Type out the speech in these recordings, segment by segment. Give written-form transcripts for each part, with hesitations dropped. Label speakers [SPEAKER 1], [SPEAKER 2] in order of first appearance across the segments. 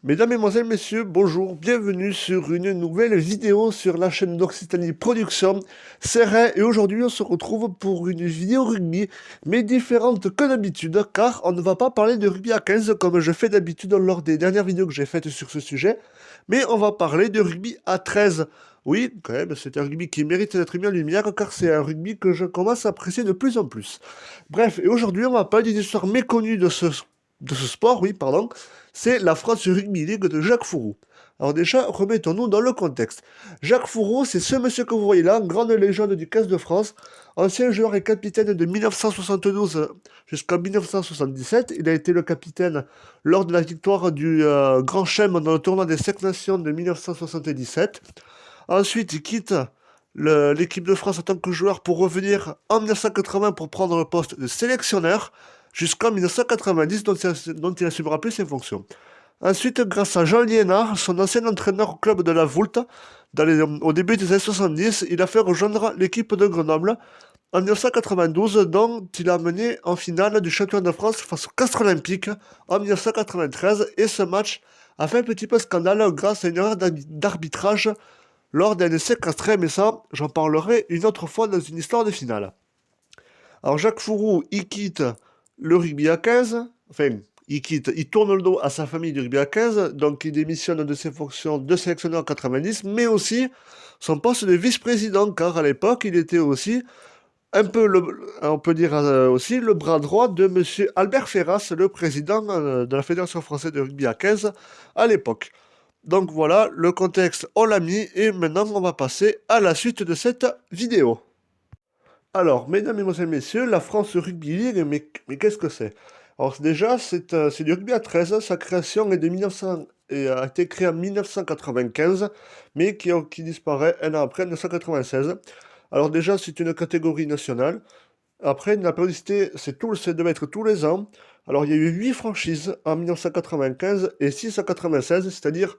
[SPEAKER 1] Mesdames, Mesdemoiselles, Messieurs, bonjour, bienvenue sur une nouvelle vidéo sur la chaîne d'Occitanie Production. C'est Ray et aujourd'hui on se retrouve pour une vidéo rugby, mais différente que d'habitude, car on ne va pas parler de rugby à 15 comme je fais d'habitude lors des dernières vidéos que j'ai faites sur ce sujet, mais on va parler de rugby à 13. Oui, quand même, c'est un rugby qui mérite d'être mis en lumière, car c'est un rugby que je commence à apprécier de plus en plus. Bref, et aujourd'hui on va parler d'une histoire méconnue de ce sport, oui, pardon, c'est la France Rugby League de Jacques Fourou. Alors déjà, remettons-nous dans le contexte. Jacques Fourou, c'est ce monsieur que vous voyez là, grande légende du 15 de France, ancien joueur et capitaine de 1972 jusqu'en 1977. Il a été le capitaine lors de la victoire du Grand Chelem dans le tournoi des 5 Nations de 1977. Ensuite, il quitte l'équipe de France en tant que joueur pour revenir en 1980 pour prendre le poste de sélectionneur jusqu'en 1990 dont il assumera plus ses fonctions. Ensuite, grâce à Jean Liénard, son ancien entraîneur au club de la Voulte, au début des années 70, il a fait rejoindre l'équipe de Grenoble en 1992, dont il a mené en finale du championnat de France face au Castres Olympique en 1993. Et ce match a fait un petit peu scandale grâce à une erreur d'arbitrage lors d'un essai castré, mais ça, j'en parlerai une autre fois dans une histoire de finale. Alors Jacques Fourou, il quitte le rugby à 15, enfin, il tourne le dos à sa famille du rugby à 15, donc il démissionne de ses fonctions de sélectionneur en 90, mais aussi son poste de vice-président, car à l'époque, il était aussi un peu, on peut dire aussi, le bras droit de monsieur Albert Ferras, le président de la Fédération française de rugby à 15 à l'époque. Donc voilà, le contexte, on l'a mis, et maintenant on va passer à la suite de cette vidéo. Alors, mesdames, mesdemoiselles, messieurs, la France Rugby League, mais qu'est-ce que c'est? Alors déjà, c'est du rugby à 13, sa création est de 1900, et a été créée en 1995, mais qui disparaît un an après, en 1996. Alors déjà, c'est une catégorie nationale. Après, la périodicité, ça devait être tous les ans. Alors, il y a eu 8 franchises en 1995 et 6 en 96, c'est-à-dire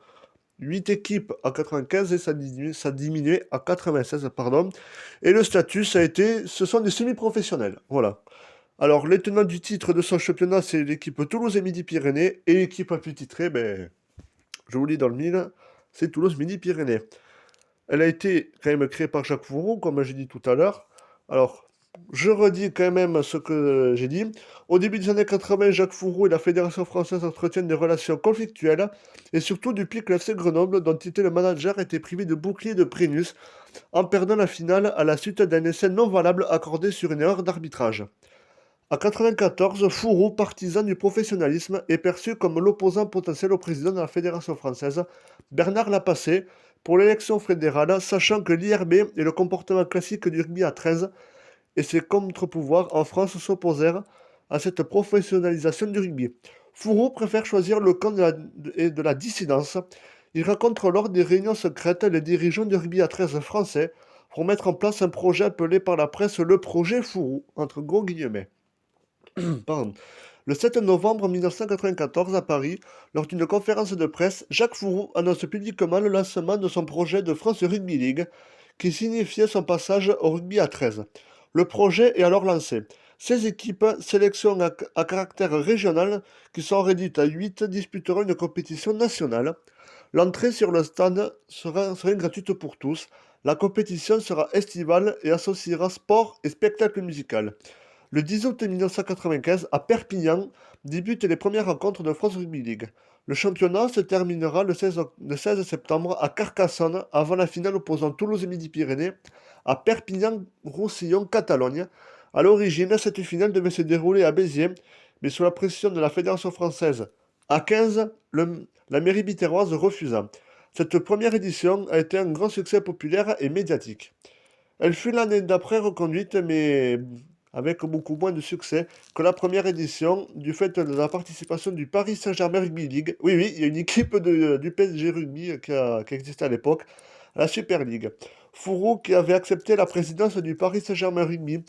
[SPEAKER 1] 8 équipes à 95 et ça diminuait à 96, pardon. Et le statut, ce sont des semi-professionnels. Voilà. Alors, les tenants du titre de son championnat, c'est l'équipe Toulouse et Midi-Pyrénées. Et l'équipe la plus titrée, ben, je vous lis dans le mille, c'est Toulouse Midi-Pyrénées. Elle a été quand même créée par Jacques Fourou, comme j'ai dit tout à l'heure. Alors, je redis quand même ce que j'ai dit. Au début des années 80, Jacques Fourou et la Fédération française entretiennent des relations conflictuelles, et surtout depuis que l'FC Grenoble, dont il était le manager, était privé de bouclier de Brennus, en perdant la finale à la suite d'un essai non valable accordé sur une erreur d'arbitrage. En 1994, Fourou, partisan du professionnalisme, est perçu comme l'opposant potentiel au président de la Fédération française, Bernard Lapassé, pour l'élection fédérale, sachant que l'IRB et le comportement classique du rugby à 13 et ses contre-pouvoirs en France s'opposèrent à cette professionnalisation du rugby. Fourou préfère choisir le camp de la dissidence. Il rencontre lors des réunions secrètes les dirigeants du rugby à 13 français pour mettre en place un projet appelé par la presse le projet Fourou, entre gros guillemets. Pardon. Le 7 novembre 1994, à Paris, lors d'une conférence de presse, Jacques Fourou annonce publiquement le lancement de son projet de France Rugby League, qui signifiait son passage au rugby à 13. Le projet est alors lancé. 16 équipes, sélection à caractère régional, qui sont réduites à 8, disputeront une compétition nationale. L'entrée sur le stade sera gratuite pour tous. La compétition sera estivale et associera sport et spectacle musical. Le 10 août 1995, à Perpignan, débutent les premières rencontres de France Rugby League. Le championnat se terminera le 16 septembre à Carcassonne avant la finale opposant Toulouse et Midi-Pyrénées à Perpignan-Roussillon, Catalogne. À l'origine, cette finale devait se dérouler à Béziers, mais sous la pression de la Fédération française à 15, la mairie bitéroise refusa. Cette première édition a été un grand succès populaire et médiatique. Elle fut l'année d'après reconduite, mais avec beaucoup moins de succès que la première édition, du fait de la participation du Paris Saint-Germain Rugby League. Oui, oui, il y a une équipe du PSG Rugby qui existait à l'époque, la Super League. Fourou, qui avait accepté la présidence du Paris Saint-Germain Rugby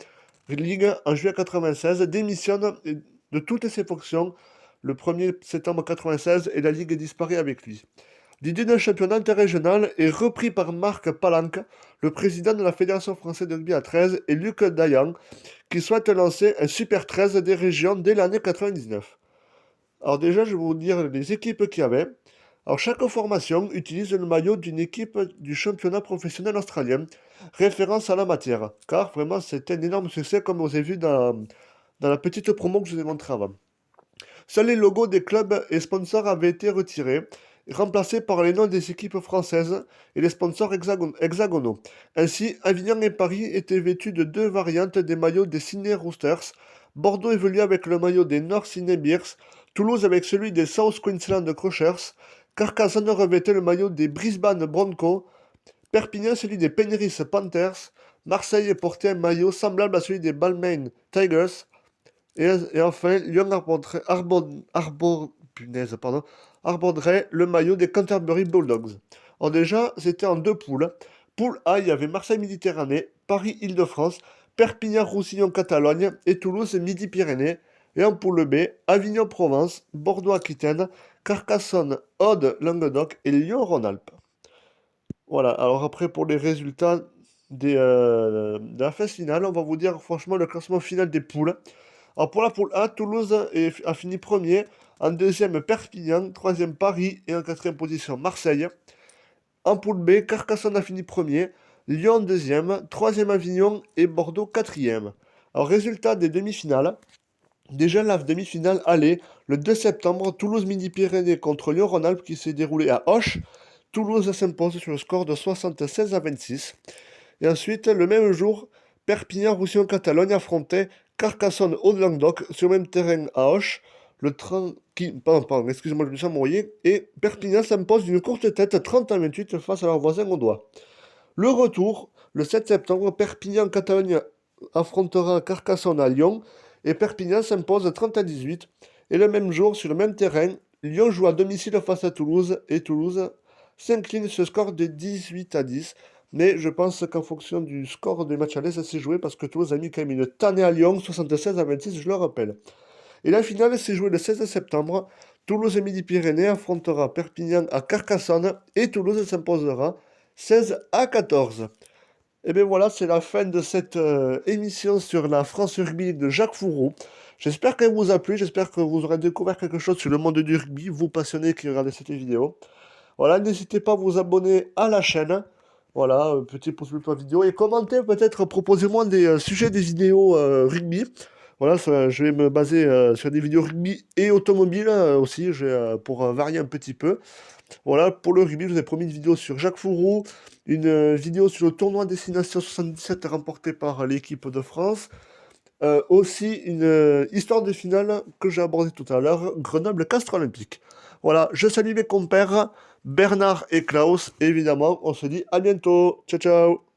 [SPEAKER 1] League en juillet 1996, démissionne de toutes ses fonctions le 1er septembre 1996 et la Ligue disparaît avec lui. L'idée d'un championnat interrégional est repris par Marc Palanque, le président de la Fédération française de rugby à 13, et Luc Dayan, qui souhaite lancer un Super 13 des régions dès l'année 99. Alors déjà, je vais vous dire les équipes qu'il y avait. Alors, chaque formation utilise le maillot d'une équipe du championnat professionnel australien, référence à la matière, car vraiment c'est un énorme succès comme vous avez vu dans la petite promo que je vous ai montré avant. Seuls les logos des clubs et sponsors avaient été retirés, remplacés par les noms des équipes françaises et les sponsors hexagonaux. Ainsi, Avignon et Paris étaient vêtus de deux variantes des maillots des Sydney Roosters. Bordeaux évolue avec le maillot des North Sydney Bears, Toulouse avec celui des South Queensland Crushers, Carcassonne revêtait le maillot des Brisbane Broncos, Perpignan celui des Penrith Panthers, Marseille portait un maillot semblable à celui des Balmain Tigers, et enfin, Lyon arborderait le maillot des Canterbury Bulldogs. Alors déjà, c'était en deux poules. Poule A, il y avait Marseille Méditerranée, Paris Île-de-France, Perpignan Roussillon Catalogne et Toulouse Midi-Pyrénées. Et en poule B, Avignon Provence, Bordeaux Aquitaine, Carcassonne Aude Languedoc et Lyon Rhône-Alpes. Voilà, alors après pour les résultats de la phase finale, on va vous dire franchement le classement final des poules. Alors pour la poule A, Toulouse a fini premier, en deuxième Perpignan, troisième Paris et en quatrième position Marseille. En poule B, Carcassonne a fini premier, Lyon deuxième, troisième Avignon et Bordeaux quatrième. Alors résultat des demi-finales. Déjà la demi-finale allait le 2 septembre, Toulouse Midi-Pyrénées contre Lyon Rhône-Alpes qui s'est déroulé à Auch. Toulouse s'impose sur le score de 76 à 26. Et ensuite, le même jour, Perpignan-Roussillon-Catalogne affrontait Carcassonne au Languedoc sur le même terrain à Auch. Pardon, excusez-moi, je me suis embrouillé. Et Perpignan s'impose d'une courte tête 30 à 28 face à leurs voisins audois. Le retour, le 7 septembre, Perpignan-Catalogne affrontera Carcassonne à Lyon. Et Perpignan s'impose 30 à 18. Et le même jour, sur le même terrain, Lyon joue à domicile face à Toulouse. Et Toulouse s'incline ce score de 18 à 10. Mais je pense qu'en fonction du score du match aller, ça s'est joué parce que Toulouse a mis quand même une tannée à Lyon, 76 à 26, je le rappelle. Et la finale s'est jouée le 16 septembre. Toulouse et Midi-Pyrénées affrontera Perpignan à Carcassonne et Toulouse s'imposera 16 à 14. Et bien voilà, c'est la fin de cette émission sur la France Rugby de Jacques Fourreau. J'espère qu'elle vous a plu, j'espère que vous aurez découvert quelque chose sur le monde du rugby, vous passionnés qui regardez cette vidéo. Voilà, n'hésitez pas à vous abonner à la chaîne. Voilà, petit pouce bleu pour la vidéo. Et commentez peut-être, proposez-moi des sujets des vidéos rugby. Voilà, je vais me baser sur des vidéos rugby et automobile aussi, pour varier un petit peu. Voilà, pour le rugby, je vous ai promis une vidéo sur Jacques Fourreau, une vidéo sur le tournoi Destination 77 remporté par l'équipe de France. Aussi une histoire de finale que j'ai abordée tout à l'heure, Grenoble-Castres Olympique. Voilà, je salue mes compères, Bernard et Klaus, et évidemment, on se dit à bientôt. Ciao, ciao.